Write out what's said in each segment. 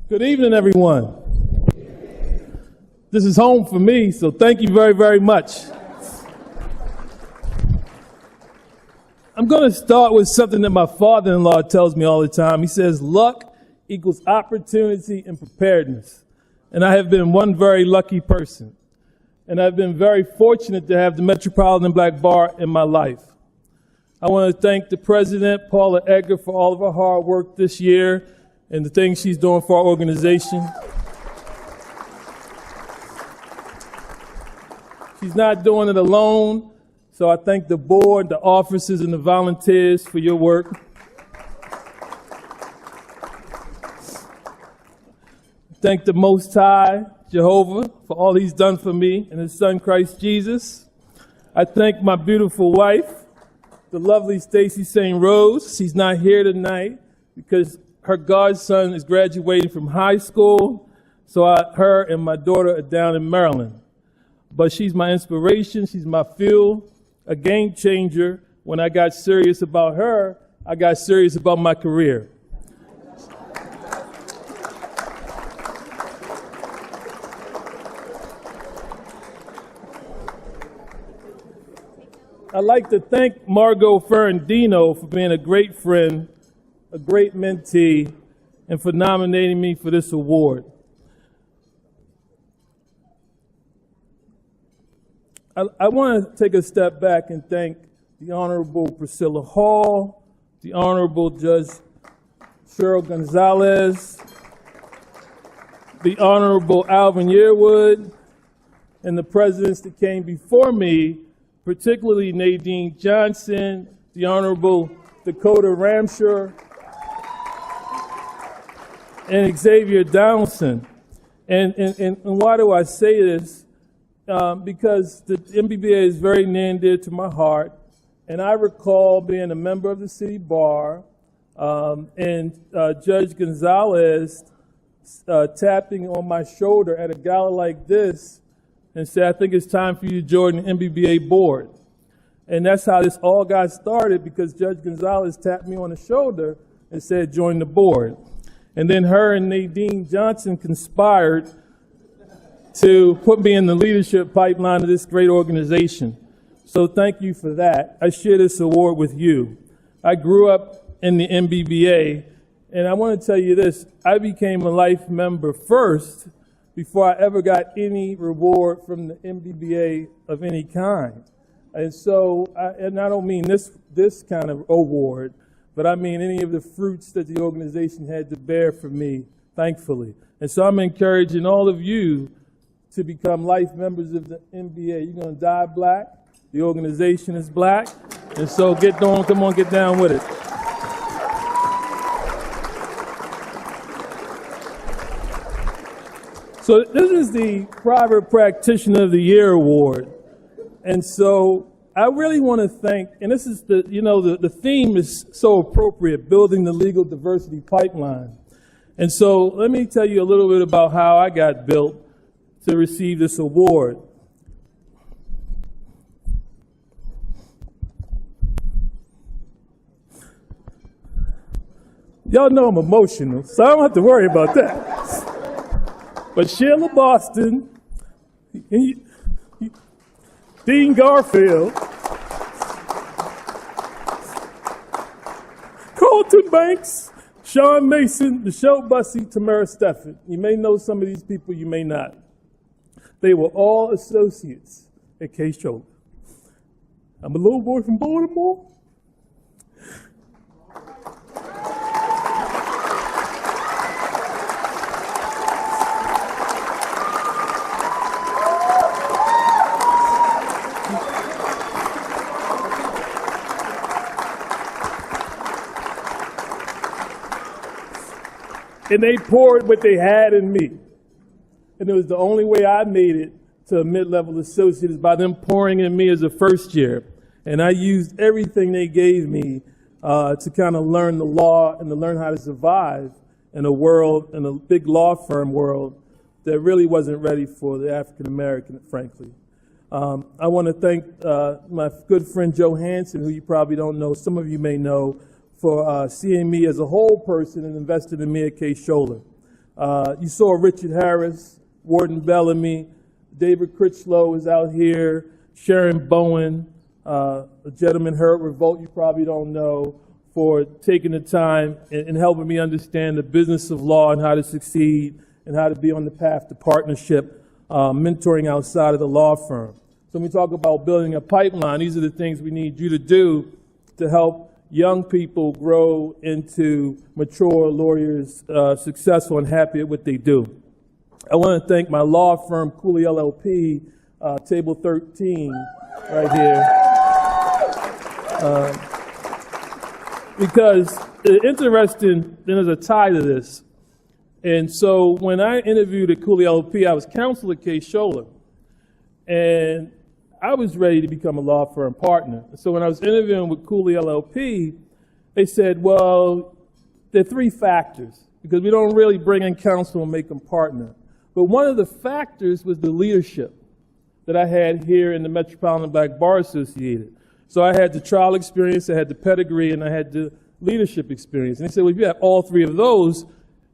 Good evening, everyone. This is home for me, so thank you very, very much. I'm going to start with something that my father-in-law tells me all the time. He says, luck equals opportunity and preparedness. And I have been one very lucky person. And I've been very fortunate to have the Metropolitan Black Bar in my life. I want to thank the president, Paula Edgar, for all of her hard work this year and the things she's doing for our organization. She's not doing it alone, so I thank the board, the officers, and the volunteers for your work. Thank the Most High, Jehovah, for all he's done for me and his son, Christ Jesus. I thank my beautiful wife, the lovely Stacy St. Rose. She's not here tonight because her godson is graduating from high school, so her and my daughter are down in Maryland. But she's my inspiration, she's my fuel, a game changer. When I got serious about her, I got serious about my career. I'd like to thank Margot Ferrandino for being a great friend, a great mentee, and for nominating me for this award. I want to take a step back and thank the Honorable Priscilla Hall, the Honorable Judge Cheryl Gonzalez, the Honorable Alvin Yearwood, and the presidents that came before me, particularly Nadine Johnson, the Honorable Dakota Ramsher, and Xavier Downson. And why do I say this? Because the MBBA is very near and dear to my heart, and I recall being a member of the city bar and Judge Gonzalez tapping on my shoulder at a gala like this and said, I think it's time for you to join the MBBA board. And that's how this all got started, because Judge Gonzalez tapped me on the shoulder and said, join the board. And then her and Nadine Johnson conspired to put me in the leadership pipeline of this great organization. So thank you for that. I share this award with you. I grew up in the MBBA, and I want to tell you this, I became a life member first before I ever got any reward from the MBBA of any kind. And so, and I don't mean this kind of award, but I mean any of the fruits that the organization had to bear for me, thankfully. And so I'm encouraging all of you to become life members of the MBA. You're going to die black. The organization is black. And so get on, come on, get down with it. So this is the Private Practitioner of the Year Award. And so I really want to thank, and this is the theme is so appropriate, building the legal diversity pipeline. And so let me tell you a little bit about how I got built to receive this award. Y'all know I'm emotional, so I don't have to worry about that. But Sheila Boston, Dean Garfield, Colton Banks, Sean Mason, Michelle Bussey, Tamara Steffen. You may know some of these people, you may not. They were all associates at K-Shoulder. I'm a little boy from Baltimore. And they poured what they had in me. And it was the only way I made it to a mid-level associate is by them pouring in me as a first year. And I used everything they gave me to kind of learn the law and to learn how to survive in a world, in a big law firm world that really wasn't ready for the African American, frankly. I want to thank my good friend Joe Hansen, who you probably don't know, some of you may know, for seeing me as a whole person and investing in me at K-Shoulder. You saw Richard Harris, Warden Bellamy, David Critchlow is out here, Sharon Bowen, a gentleman, Herb Revolt, you probably don't know, for taking the time and helping me understand the business of law and how to succeed and how to be on the path to partnership, mentoring outside of the law firm. So when we talk about building a pipeline, these are the things we need you to do to help young people grow into mature lawyers, successful and happy at what they do. I want to thank my law firm, Cooley LLP, table 13, right here. Because it's interesting, there's a tie to this. And so when I interviewed at Cooley LLP, I was counsel at Case Scholler. And I was ready to become a law firm partner. So when I was interviewing with Cooley LLP, they said, well, there are 3 factors, because we don't really bring in counsel and make them partner. But one of the factors was the leadership that I had here in the Metropolitan Black Bar Association. So I had the trial experience, I had the pedigree, and I had the leadership experience. And they said, well, if you have all 3 of those,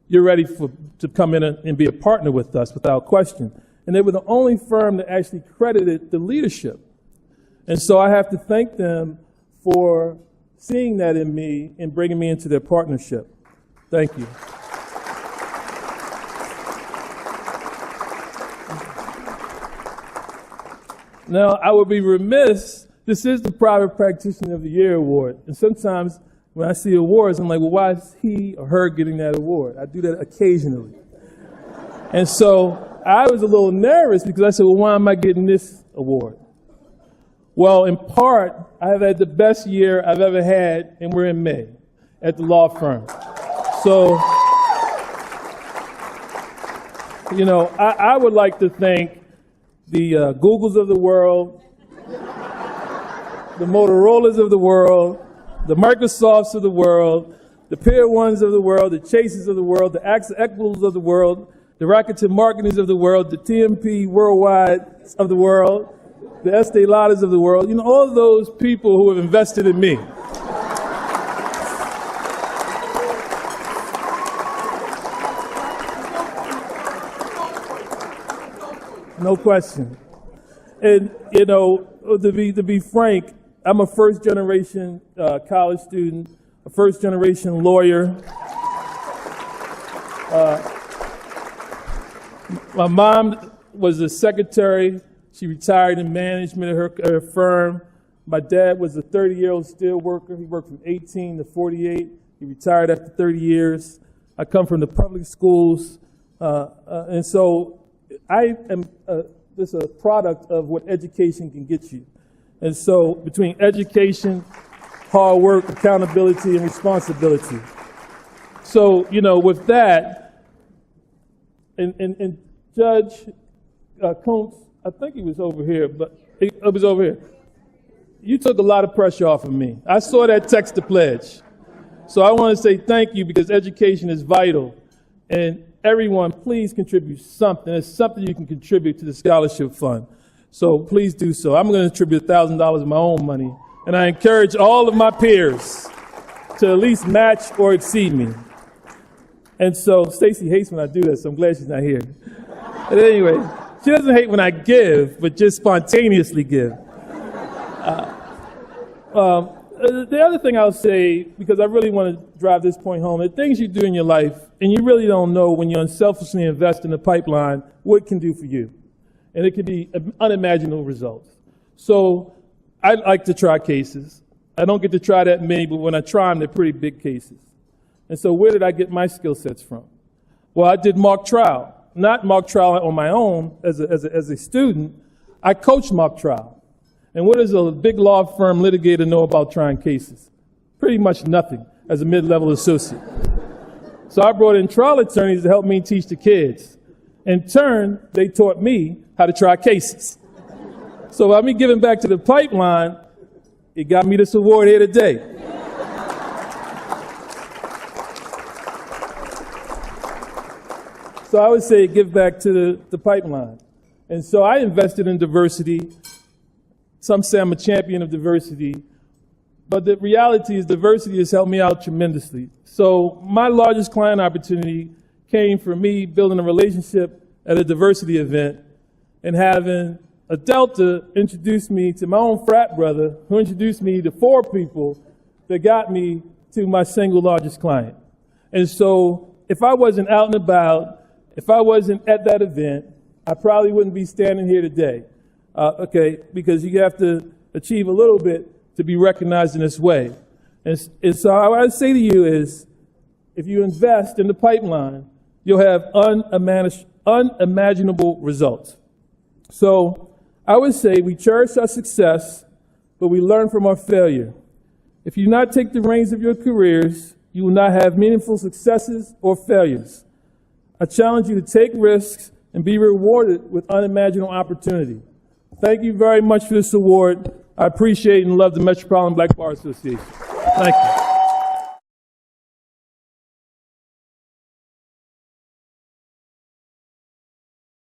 you're ready to come in and be a partner with us without question. And they were the only firm that actually credited the leadership. And so I have to thank them for seeing that in me and bringing me into their partnership. Thank you. Now, I would be remiss, this is the Private Practitioner of the Year award. And sometimes when I see awards, I'm like, well, why is he or her getting that award? I do that occasionally. And so I was a little nervous because I said, well, why am I getting this award? Well, in part, I have had the best year I've ever had, and we're in May, at the law firm. So, you know, I would like to thank the Googles of the world, the Motorola's of the world, the Microsofts of the world, the Pier 1s of the world, the Chases of the world, the AXA Equitable's of the world, the Rakuten Marketings of the world, the TMP Worldwide of the world, the Estee Lauder's of the world, you know, all of those people who have invested in me. No question. And, you know, to be frank, I'm a first-generation college student, a first-generation lawyer. My mom was a secretary. She retired in management of her firm. My dad was a 30-year-old steel worker. He worked from 18 to 48. He retired after 30 years. I come from the public schools. And so I am just a product of what education can get you. And so between education, hard work, accountability, and responsibility. So, you know, with that, and Judge Kuntz, I think he was over here, but it was over here. You took a lot of pressure off of me. I saw that text to pledge. So I want to say thank you, because education is vital. And everyone, please contribute something. There's something you can contribute to the scholarship fund. So please do so. I'm going to contribute $1,000 of my own money. And I encourage all of my peers to at least match or exceed me. And so Stacy hates when I do this, so I'm glad she's not here. But anyway, she doesn't hate when I give, but just spontaneously give. The other thing I'll say, because I really want to drive this point home, the things you do in your life, and you really don't know when you unselfishly invest in the pipeline, what it can do for you. And it can be unimaginable results. So I like to try cases. I don't get to try that many, but when I try them, they're pretty big cases. And so where did I get my skill sets from? Well, I did mock trial. Not mock trial on my own as a student. I coached mock trial. And what does a big law firm litigator know about trying cases? Pretty much nothing as a mid-level associate. So I brought in trial attorneys to help me teach the kids. In turn, they taught me how to try cases. So by me giving back to the pipeline, it got me this award here today. So I would say give back to the pipeline. And so I invested in diversity. Some say I'm a champion of diversity. But the reality is diversity has helped me out tremendously. So my largest client opportunity came from me building a relationship at a diversity event and having a Delta introduce me to my own frat brother, who introduced me to 4 people that got me to my single largest client. And so if I wasn't out and about, if I wasn't at that event, I probably wouldn't be standing here today, because you have to achieve a little bit to be recognized in this way. And so what I say to you is, if you invest in the pipeline, you'll have unimaginable results. So I would say we cherish our success, but we learn from our failure. If you do not take the reins of your careers, you will not have meaningful successes or failures. I challenge you to take risks and be rewarded with unimaginable opportunity. Thank you very much for this award. I appreciate and love the Metropolitan Black Bar Association. Thank you.